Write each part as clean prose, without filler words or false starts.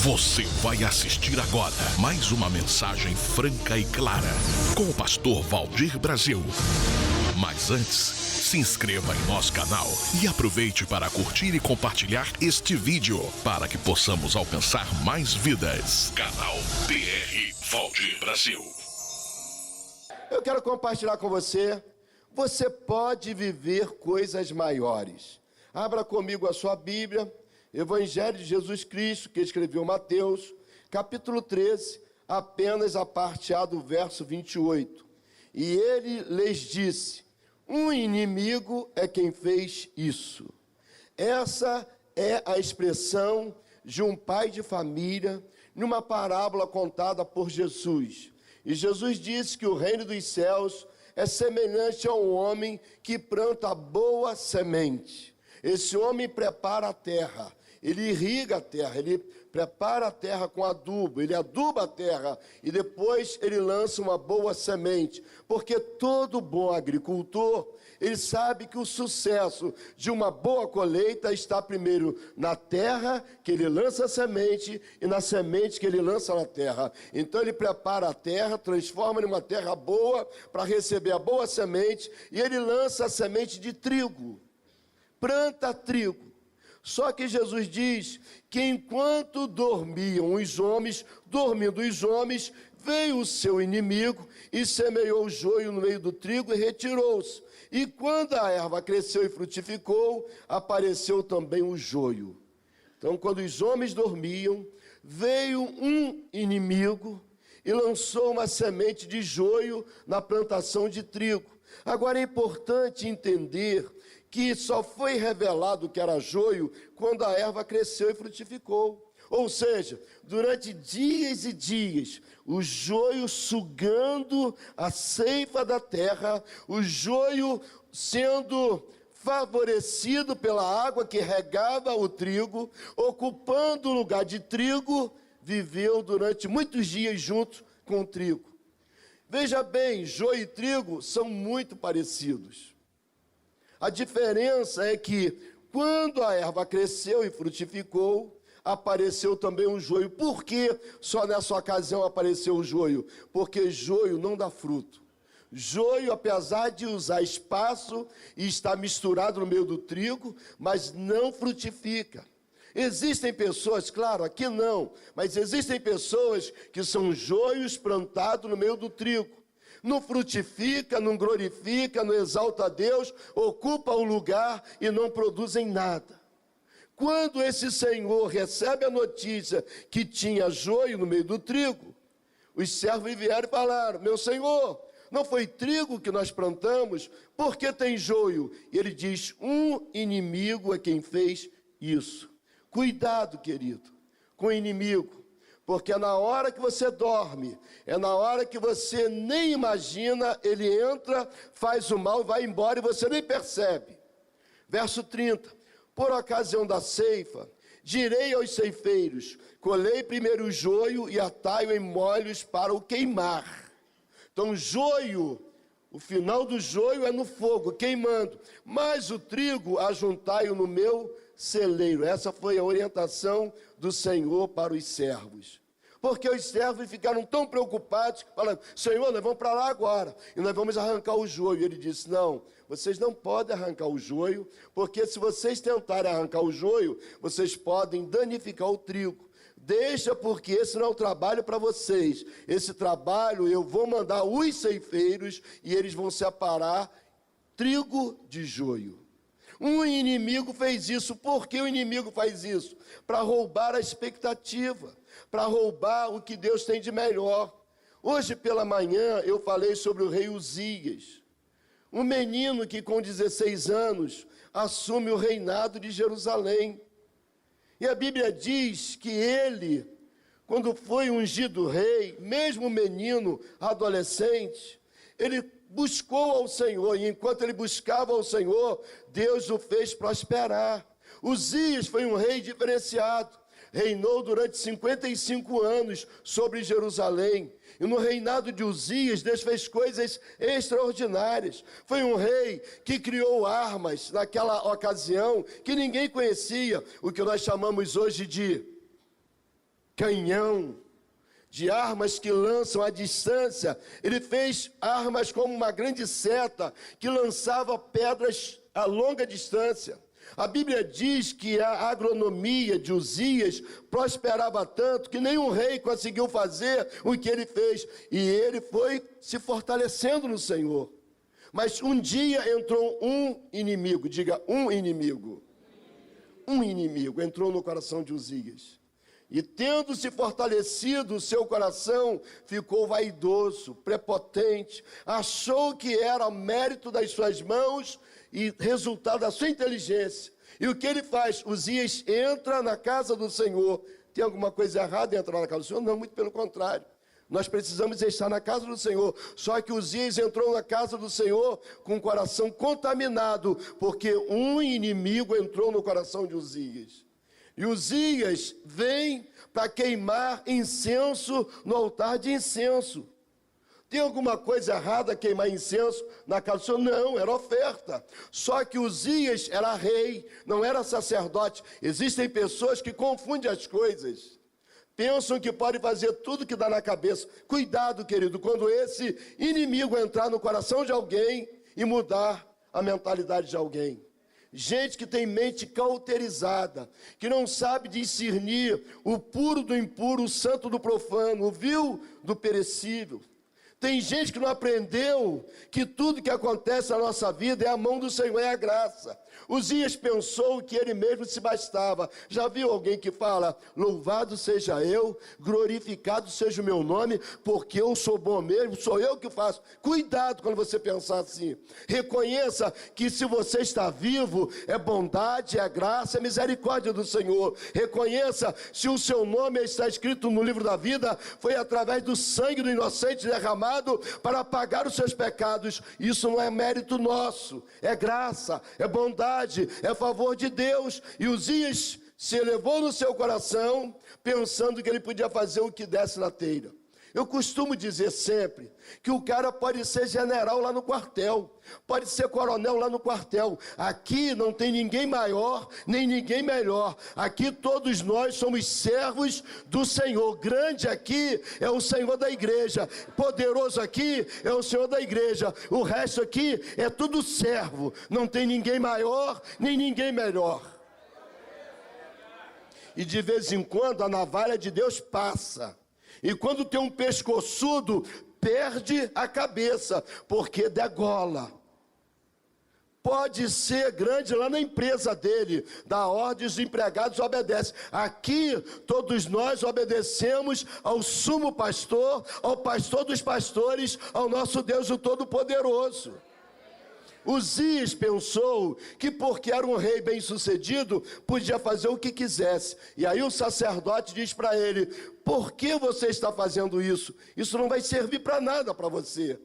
Você vai assistir agora mais uma mensagem franca e clara com o pastor Valdir Brasil. Mas antes, se inscreva em nosso canal e aproveite para curtir e compartilhar este vídeo para que possamos alcançar mais vidas. Canal BR Valdir Brasil. Eu quero compartilhar com você. Você pode viver coisas maiores. Abra comigo a sua Bíblia. Evangelho de Jesus Cristo, que escreveu Mateus, capítulo 13, apenas a parte A do verso 28. E ele lhes disse: um inimigo é quem fez isso. Essa é a expressão de um pai de família numa parábola contada por Jesus. E Jesus disse que o reino dos céus é semelhante a um homem que planta boa semente. Esse homem prepara a terra, ele irriga a terra, ele prepara a terra com adubo, ele aduba a terra e depois ele lança uma boa semente. Porque todo bom agricultor, ele sabe que o sucesso de uma boa colheita está primeiro na terra que ele lança a semente e na semente que ele lança na terra. Então ele prepara a terra, transforma em uma terra boa para receber a boa semente e ele lança a semente de trigo. Planta trigo. Só que Jesus diz que enquanto dormiam os homens, dormindo os homens, veio o seu inimigo e semeou o joio no meio do trigo e retirou-se. E quando a erva cresceu e frutificou, apareceu também o joio. Então, quando os homens dormiam, veio um inimigo e lançou uma semente de joio na plantação de trigo. Agora é importante entender que só foi revelado que era joio quando a erva cresceu e frutificou. Ou seja, durante dias e dias, o joio sugando a ceifa da terra, o joio sendo favorecido pela água que regava o trigo, ocupando o lugar de trigo, viveu durante muitos dias junto com o trigo. Veja bem, joio e trigo são muito parecidos. A diferença é que, quando a erva cresceu e frutificou, apareceu também o joio. Por que só nessa ocasião apareceu o joio? Porque joio não dá fruto. Joio, apesar de usar espaço e estar misturado no meio do trigo, mas não frutifica. Existem pessoas, claro, aqui não, mas existem pessoas que são joios plantados no meio do trigo. Não frutifica, não glorifica, não exalta a Deus, ocupa o lugar e não produzem nada. Quando esse senhor recebe a notícia que tinha joio no meio do trigo, os servos vieram e falaram: meu senhor, não foi trigo que nós plantamos, por que tem joio? E ele diz: um inimigo é quem fez isso. Cuidado, querido, com o inimigo. Porque é na hora que você dorme, é na hora que você nem imagina, ele entra, faz o mal, vai embora e você nem percebe. Verso 30, por ocasião da ceifa, direi aos ceifeiros, colhei primeiro o joio e atai-o em molhos para o queimar. Então joio, o final do joio é no fogo, queimando, mas o trigo ajuntai-o no meu celeiro. Essa foi a orientação do Senhor para os servos. Porque os servos ficaram tão preocupados, falando: Senhor, nós vamos para lá agora, e nós vamos arrancar o joio. E ele disse: não, vocês não podem arrancar o joio, porque se vocês tentarem arrancar o joio, vocês podem danificar o trigo. Deixa, porque esse não é o trabalho para vocês. Esse trabalho eu vou mandar os ceifeiros, e eles vão separar trigo de joio. Um inimigo fez isso. Por que o inimigo faz isso? Para roubar a expectativa, para roubar o que Deus tem de melhor. Hoje pela manhã eu falei sobre o rei Uzias, um menino que com 16 anos assume o reinado de Jerusalém. E a Bíblia diz que ele, quando foi ungido rei, mesmo menino, adolescente, ele buscou ao Senhor, e enquanto ele buscava ao Senhor, Deus o fez prosperar. Uzias foi um rei diferenciado, reinou durante 55 anos sobre Jerusalém, e no reinado de Uzias, Deus fez coisas extraordinárias. Foi um rei que criou armas naquela ocasião que ninguém conhecia, o que nós chamamos hoje de canhão, de armas que lançam à distância. Ele fez armas como uma grande seta que lançava pedras a longa distância. A Bíblia diz que a agronomia de Uzias prosperava tanto que nenhum rei conseguiu fazer o que ele fez. E ele foi se fortalecendo no Senhor. Mas um dia entrou um inimigo, diga um inimigo. Um inimigo entrou no coração de Uzias. E tendo se fortalecido o seu coração, ficou vaidoso, prepotente, achou que era mérito das suas mãos e resultado da sua inteligência. E o que ele faz? Uzias entra na casa do Senhor. Tem alguma coisa errada em entrar na casa do Senhor? Não, muito pelo contrário. Nós precisamos estar na casa do Senhor. Só que Uzias entrou na casa do Senhor com o coração contaminado, porque um inimigo entrou no coração de Uzias. E Uzias vem para queimar incenso no altar de incenso. Tem alguma coisa errada queimar incenso na casa do Senhor? Não, era oferta. Só que Uzias era rei, não era sacerdote. Existem pessoas que confundem as coisas. Pensam que pode fazer tudo que dá na cabeça. Cuidado, querido, quando esse inimigo entrar no coração de alguém e mudar a mentalidade de alguém. Gente que tem mente cauterizada, que não sabe discernir o puro do impuro, o santo do profano, o vil do perecível. Tem gente que não aprendeu que tudo que acontece na nossa vida é a mão do Senhor, é a graça. Uzias pensou que ele mesmo se bastava. Já viu alguém que fala, louvado seja eu, glorificado seja o meu nome, porque eu sou bom mesmo, sou eu que faço. Cuidado quando você pensar assim. Reconheça que se você está vivo, é bondade, é graça, é misericórdia do Senhor. Reconheça se o seu nome está escrito no livro da vida, foi através do sangue do inocente derramado para pagar os seus pecados. Isso não é mérito nosso, é graça, é bondade, é favor de Deus. E Uzias se elevou no seu coração, pensando que ele podia fazer o que desse na telha. Eu costumo dizer sempre que o cara pode ser general lá no quartel, pode ser coronel lá no quartel. Aqui não tem ninguém maior, nem ninguém melhor. Aqui todos nós somos servos do Senhor. Grande aqui é o Senhor da igreja. Poderoso aqui é o Senhor da igreja. O resto aqui é tudo servo. Não tem ninguém maior, nem ninguém melhor. E de vez em quando a navalha de Deus passa. E quando tem um pescoçudo, perde a cabeça, porque degola. Pode ser grande lá na empresa dele, dá ordens, os empregados obedecem. Aqui, todos nós obedecemos ao sumo pastor, ao pastor dos pastores, ao nosso Deus o Todo-Poderoso. Uzias pensou que porque era um rei bem-sucedido, podia fazer o que quisesse. E aí o sacerdote diz para ele, por que você está fazendo isso? Isso não vai servir para nada para você.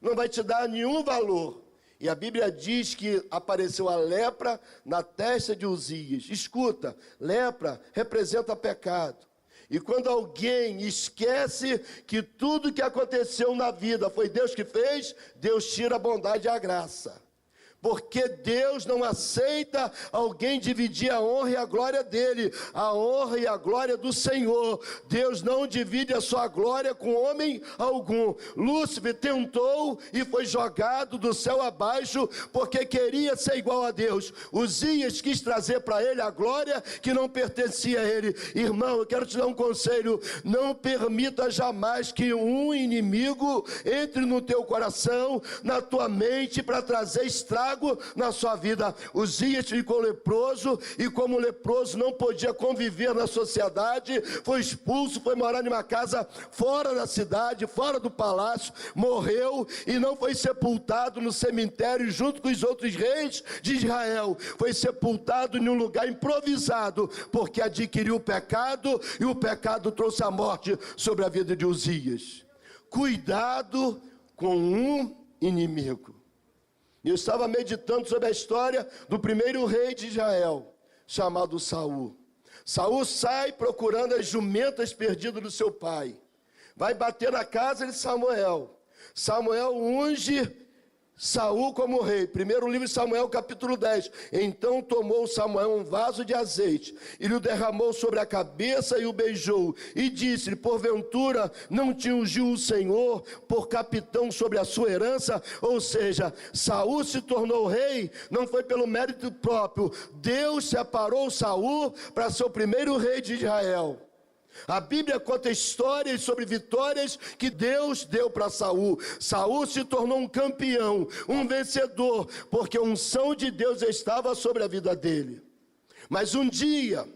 Não vai te dar nenhum valor. E a Bíblia diz que apareceu a lepra na testa de Uzias. Escuta, lepra representa pecado. E quando alguém esquece que tudo que aconteceu na vida foi Deus que fez, Deus tira a bondade e a graça. Porque Deus não aceita alguém dividir a honra e a glória dele, a honra e a glória do Senhor. Deus não divide a sua glória com homem algum. Lúcifer tentou e foi jogado do céu abaixo porque queria ser igual a Deus. Uzias quis trazer para ele a glória que não pertencia a ele. Irmão, eu quero te dar um conselho, não permita jamais que um inimigo entre no teu coração, na tua mente, para trazer estrago na sua vida. Uzias ficou leproso e como leproso não podia conviver na sociedade, foi expulso, foi morar em uma casa fora da cidade, fora do palácio, morreu e não foi sepultado no cemitério junto com os outros reis de Israel, foi sepultado em um lugar improvisado, porque adquiriu o pecado e o pecado trouxe a morte sobre a vida de Uzias. Cuidado com um inimigo. Eu estava meditando sobre a história do primeiro rei de Israel, chamado Saul. Saul sai procurando as jumentas perdidas do seu pai. Vai bater na casa de Samuel. Samuel unge Saul como rei. Primeiro livro de Samuel, capítulo 10. Então tomou Samuel um vaso de azeite, e lhe derramou sobre a cabeça e o beijou, e disse-lhe: porventura não te ungiu o Senhor por capitão sobre a sua herança? Ou seja, Saul se tornou rei, não foi pelo mérito próprio. Deus separou Saul para ser o primeiro rei de Israel. A Bíblia conta histórias sobre vitórias que Deus deu para Saul. Saul se tornou um campeão, um vencedor, porque a unção de Deus estava sobre a vida dele. Mas um dia,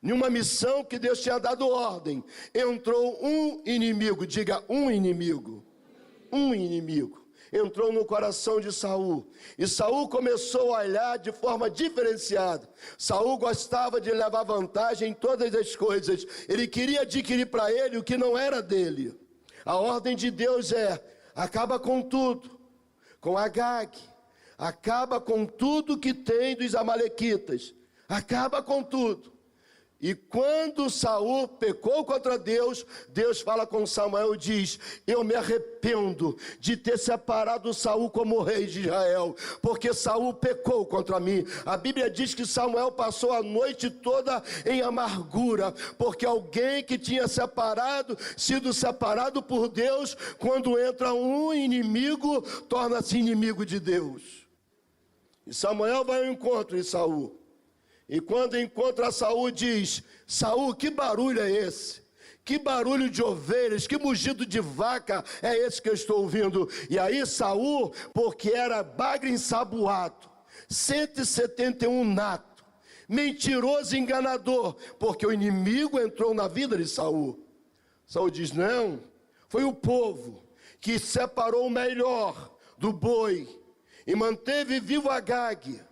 em uma missão que Deus tinha dado ordem, entrou um inimigo, diga um inimigo. Um inimigo entrou no coração de Saul, e Saul começou a olhar de forma diferenciada. Saul gostava de levar vantagem em todas as coisas. Ele queria adquirir para ele o que não era dele. A ordem de Deus é: acaba com tudo, com Agag, acaba com tudo que tem dos amalequitas, acaba com tudo. E quando Saul pecou contra Deus, Deus fala com Samuel e diz: eu me arrependo de ter separado Saul como rei de Israel, porque Saul pecou contra mim. A Bíblia diz que Samuel passou a noite toda em amargura, porque alguém que tinha sido separado por Deus, quando entra um inimigo, torna-se inimigo de Deus. E Samuel vai ao encontro de Saul. E quando encontra Saul, diz: Saul, que barulho é esse? Que barulho de ovelhas, que mugido de vaca é esse que eu estou ouvindo? E aí Saul, porque era bagre ensaboado, 171 nato, mentiroso e enganador, porque o inimigo entrou na vida de Saul. Saul diz: não, foi o povo que separou o melhor do boi e manteve vivo Agag.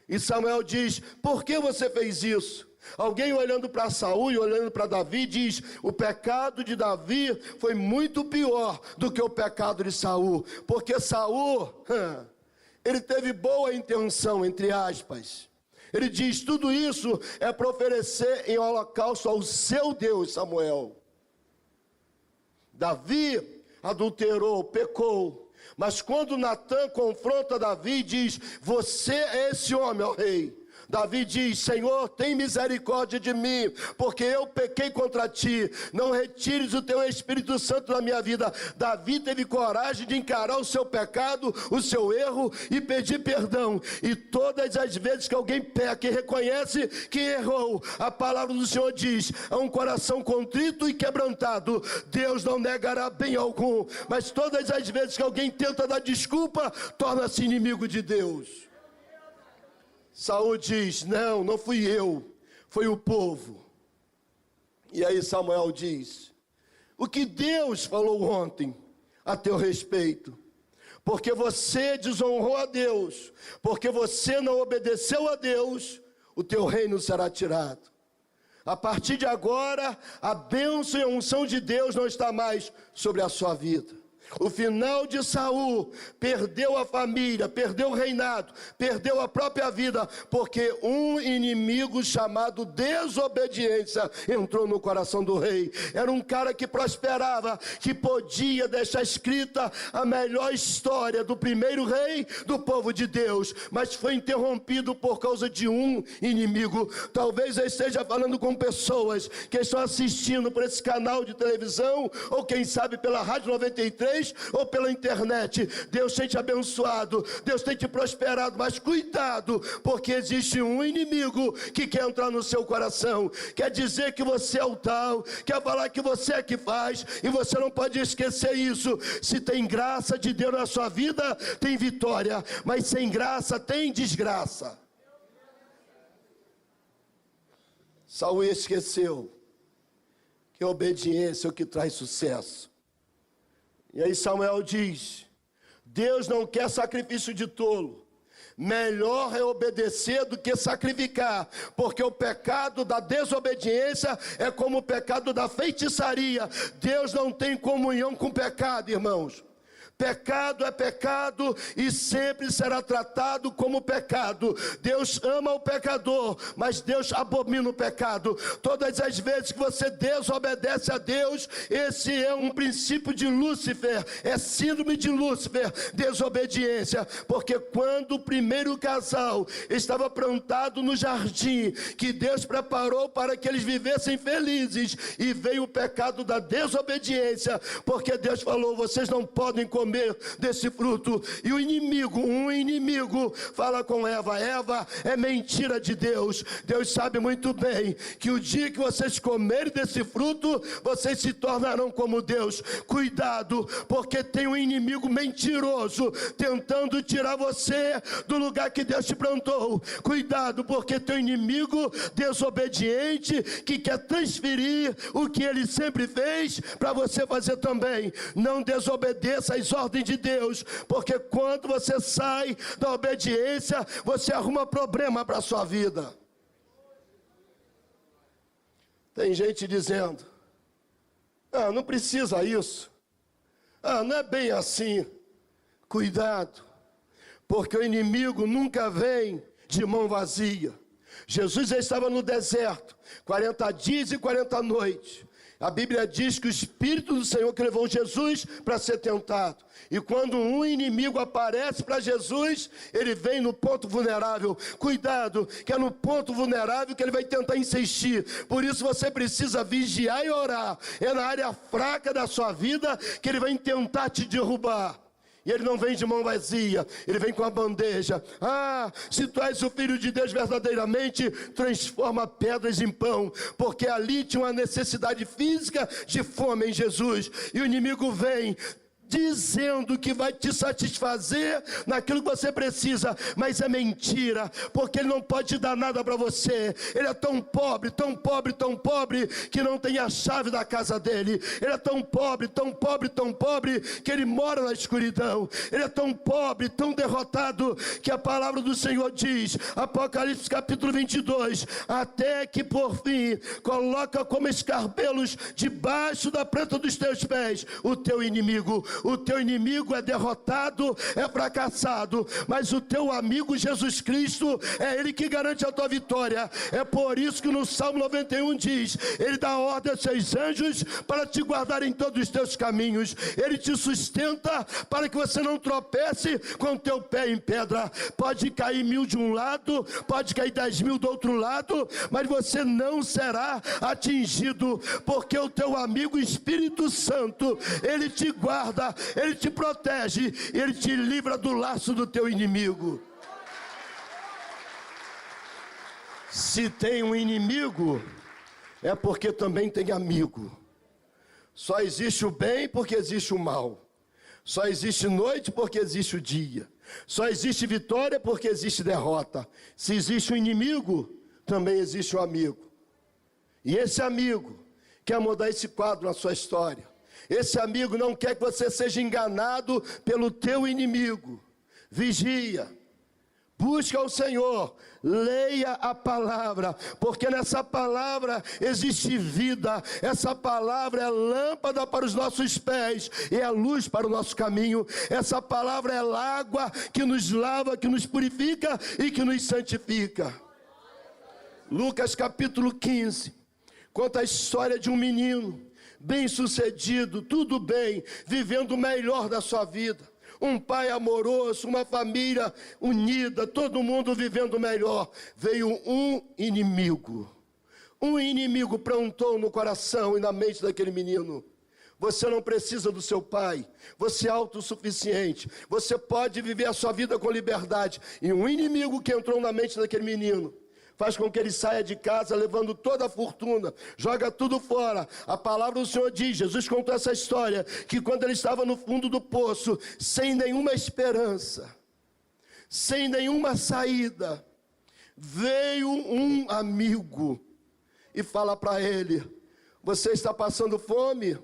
E Samuel diz: por que você fez isso? Alguém olhando para Saul e olhando para Davi diz: o pecado de Davi foi muito pior do que o pecado de Saul, porque Saul, ele teve boa intenção, entre aspas. Ele diz: tudo isso é para oferecer em holocausto ao seu Deus, Samuel. Davi adulterou, pecou. Mas quando Natã confronta Davi e diz: você é esse homem, ó rei. Davi diz: Senhor, tem misericórdia de mim, porque eu pequei contra ti. Não retires o teu Espírito Santo da minha vida. Davi teve coragem de encarar o seu pecado, o seu erro e pedir perdão. E todas as vezes que alguém peca e reconhece que errou, a palavra do Senhor diz: a um coração contrito e quebrantado, Deus não negará bem algum. Mas todas as vezes que alguém tenta dar desculpa, torna-se inimigo de Deus. Saul diz: não, não fui eu, foi o povo. E aí Samuel diz: o que Deus falou ontem a teu respeito? Porque você desonrou a Deus, porque você não obedeceu a Deus, o teu reino será tirado. A partir de agora, a bênção e a unção de Deus não está mais sobre a sua vida. O final de Saul, perdeu a família, perdeu o reinado, perdeu a própria vida, porque um inimigo chamado desobediência entrou no coração do rei. Era um cara que prosperava, que podia deixar escrita a melhor história do primeiro rei do povo de Deus, mas foi interrompido por causa de um inimigo. Talvez eu esteja falando com pessoas que estão assistindo por esse canal de televisão, ou quem sabe pela Rádio 93, ou pela internet. Deus tem te abençoado, Deus tem te prosperado, mas cuidado, porque existe um inimigo que quer entrar no seu coração, quer dizer que você é o tal, quer falar que você é que faz, e você não pode esquecer isso. Se tem graça de Deus na sua vida, tem vitória, mas sem graça tem desgraça. Saul esqueceu que a obediência é o que traz sucesso. E aí Samuel diz: Deus não quer sacrifício de tolo. Melhor é obedecer do que sacrificar, porque o pecado da desobediência é como o pecado da feitiçaria. Deus não tem comunhão com pecado, irmãos. Pecado é pecado e sempre será tratado como pecado. Deus ama o pecador, mas Deus abomina o pecado. Todas as vezes que você desobedece a Deus, esse é um princípio de Lúcifer, é síndrome de Lúcifer, desobediência. Porque quando o primeiro casal estava plantado no jardim, que Deus preparou para que eles vivessem felizes, e veio o pecado da desobediência, porque Deus falou, vocês não podem comer desse fruto. E o inimigo, um inimigo, fala com Eva, Eva, é mentira de Deus. Deus sabe muito bem que o dia que vocês comerem desse fruto, vocês se tornarão como Deus. Cuidado, porque tem um inimigo mentiroso tentando tirar você do lugar que Deus te plantou. Cuidado, porque tem um inimigo desobediente que quer transferir o que ele sempre fez para você fazer também. Não desobedeça às ordens de Deus, porque quando você sai da obediência, você arruma problema para a sua vida. Tem gente dizendo, não precisa isso, não é bem assim. Cuidado, porque o inimigo nunca vem de mão vazia. Jesus já estava no deserto, 40 dias e 40 noites. A Bíblia diz que o Espírito do Senhor que levou Jesus para ser tentado. E quando um inimigo aparece para Jesus, ele vem no ponto vulnerável. Cuidado, que é no ponto vulnerável que ele vai tentar insistir. Por isso você precisa vigiar e orar. É na área fraca da sua vida que ele vai tentar te derrubar. E ele não vem de mão vazia, ele vem com a bandeja. Se tu és o Filho de Deus verdadeiramente, transforma pedras em pão. Porque ali tinha uma necessidade física de fome em Jesus. E o inimigo vem dizendo que vai te satisfazer naquilo que você precisa, mas é mentira, porque ele não pode te dar nada para você. Ele é tão pobre, tão pobre, tão pobre, que não tem a chave da casa dele. Ele é tão pobre, tão pobre, tão pobre, que ele mora na escuridão. Ele é tão pobre, tão derrotado, que a palavra do Senhor diz, Apocalipse capítulo 22, até que por fim coloca como escarpelos debaixo da planta dos teus pés o teu inimigo. O teu inimigo é derrotado, é fracassado, mas o teu amigo Jesus Cristo, é Ele que garante a tua vitória. É por isso que no Salmo 91 diz, Ele dá ordem aos seus anjos para te guardar em todos os teus caminhos. Ele te sustenta para que você não tropece com o teu pé em pedra. Pode cair 1000 de um lado, pode cair 10.000 do outro lado, mas você não será atingido, porque o teu amigo Espírito Santo, Ele te guarda, Ele te protege, Ele te livra do laço do teu inimigo. Se tem um inimigo, é porque também tem amigo. Só existe o bem porque existe o mal. Só existe noite porque existe o dia. Só existe vitória porque existe derrota. Se existe um inimigo, também existe um amigo. E esse amigo quer mudar esse quadro na sua história. Esse amigo não quer que você seja enganado pelo teu inimigo. Vigia, busca o Senhor, leia a palavra, porque nessa palavra existe vida. Essa palavra é lâmpada para os nossos pés e é luz para o nosso caminho. Essa palavra é água que nos lava, que nos purifica e que nos santifica. Lucas capítulo 15 conta a história de um menino bem-sucedido, tudo bem, vivendo o melhor da sua vida. Um pai amoroso, uma família unida, todo mundo vivendo melhor. Veio um inimigo. Um inimigo plantou no coração e na mente daquele menino. Você não precisa do seu pai, você é autossuficiente, você pode viver a sua vida com liberdade. E um inimigo que entrou na mente daquele menino faz com que ele saia de casa levando toda a fortuna, joga tudo fora. A palavra do Senhor diz, Jesus contou essa história, que quando ele estava no fundo do poço, sem nenhuma esperança, sem nenhuma saída, veio um amigo e fala para ele, você está passando fome,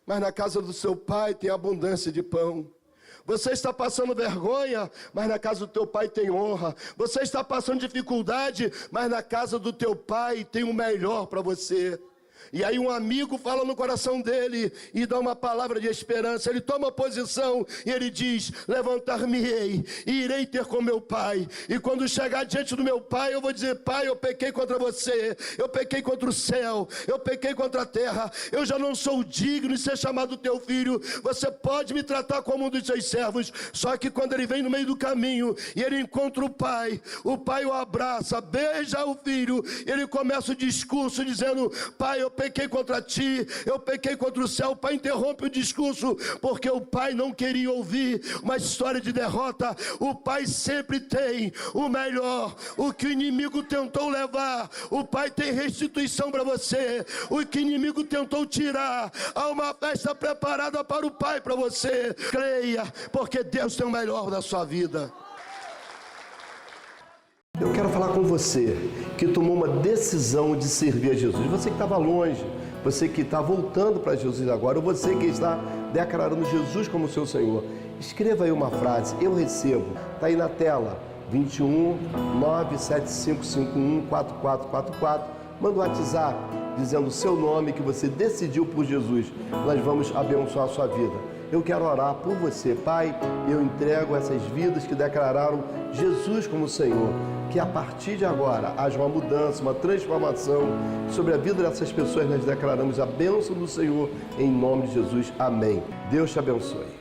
mas na casa do seu pai tem abundância de pão. Você está passando vergonha, mas na casa do teu pai tem honra. Você está passando dificuldade, mas na casa do teu pai tem o melhor para você. E aí um amigo fala no coração dele e dá uma palavra de esperança. Ele toma posição e ele diz: levantar-me-ei e irei ter com meu pai. E quando chegar diante do meu pai, eu vou dizer: pai, eu pequei contra você, eu pequei contra o céu, eu pequei contra a terra, eu já não sou digno de ser chamado teu filho. Você pode me tratar como um dos seus servos. Só que quando ele vem no meio do caminho e ele encontra o pai o abraça, beija o filho, ele começa o discurso dizendo: pai, eu pequei contra ti, eu pequei contra o céu. O pai interrompe o discurso, porque o pai não queria ouvir uma história de derrota. O pai sempre tem o melhor. O que o inimigo tentou levar, o pai tem restituição para você. O que o inimigo tentou tirar, há uma festa preparada para o pai, para você. Creia, porque Deus tem o melhor da sua vida. Eu quero falar com você que tomou uma decisão de servir a Jesus. Você que estava longe, você que está voltando para Jesus agora, ou você que está declarando Jesus como seu Senhor. Escreva aí uma frase: eu recebo. Está aí na tela, 21 97551 4444. Manda um WhatsApp dizendo o seu nome, que você decidiu por Jesus. Nós vamos abençoar a sua vida. Eu quero orar por você. Pai, eu entrego essas vidas que declararam Jesus como Senhor. Que a partir de agora haja uma mudança, uma transformação sobre a vida dessas pessoas. Nós declaramos a bênção do Senhor em nome de Jesus. Amém. Deus te abençoe.